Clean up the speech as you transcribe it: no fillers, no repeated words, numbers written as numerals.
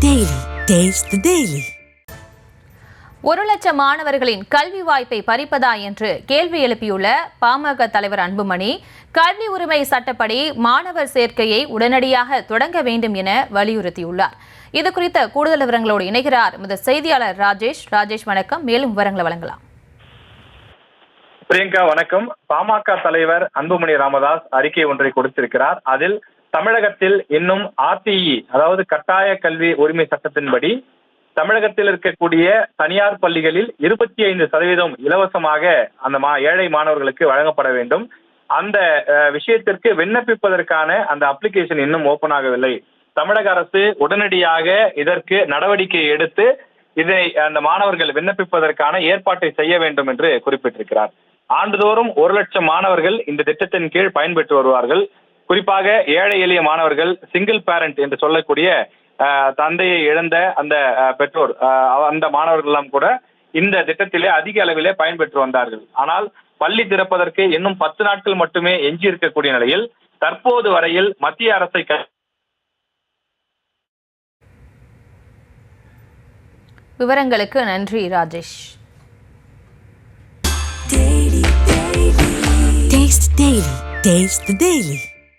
Daily. Taste the Daily. 1,00,000 மாணவர்களின் கல்வி வாய்ப்பை பறிப்பதா என்று கேள்வி எழுப்பியுள்ள பாமக தலைவர் அன்புமணி, கல்வி உரிமை சட்டப்படி மாணவர் சேர்க்கையை உடனடியாக தொடங்க வேண்டும் என வலியுறுத்தியுள்ளார். இது குறித்த கூடுதல் விவரங்களோடு இணைகிறார் செய்தியாளர் ராஜேஷ். வணக்கம். மேலும் விவரங்களை வழங்கலாம். பிரியங்கா வணக்கம். பாமக தலைவர் அன்புமணி ராமதாஸ் அறிக்கை ஒன்றை கொடுத்திருக்கிறார். அதில் தமிழகத்தில் இன்னும் RTE, அதாவது கட்டாய கல்வி உரிமை சட்டத்தின்படி தமிழகத்தில் இருக்கக்கூடிய தனியார் பள்ளிகளில் 25% இலவசமாக அந்த ஏழை மாணவர்களுக்கு வழங்கப்பட வேண்டும். அந்த விஷயத்திற்கு விண்ணப்பிப்பதற்கான அந்த அப்ளிகேஷன் இன்னும் ஓபன் ஆகவில்லை. தமிழக அரசு உடனடியாக இதற்கு நடவடிக்கை எடுத்து இதை அந்த மாணவர்கள் விண்ணப்பிப்பதற்கான ஏற்பாட்டை செய்ய வேண்டும் என்று குறிப்பிட்டிருக்கிறார். ஆண்டுதோறும் 1,00,000 மாணவர்கள் இந்த திட்டத்தின் கீழ் பயன்பெற்று வருவார்கள். குறிப்பாக ஏழை எளிய மாணவர்கள், சிங்கிள் பேரண்ட் என்று சொல்லக்கூடிய தந்தையை இழந்த அந்த பெற்றோர், அந்த மாணவர்கள் எல்லாம் கூட இந்த திட்டத்திலே அதிக அளவிலே பயன்பெற்று வந்தார்கள். ஆனால் பள்ளி திறப்பதற்கு இன்னும் 10 நாட்கள் மட்டுமே எஞ்சி இருக்கக்கூடிய நிலையில் தற்போது வரையில் மத்திய அரசை விவரங்களுக்கு நன்றி ராஜேஷ். Taste the Daily.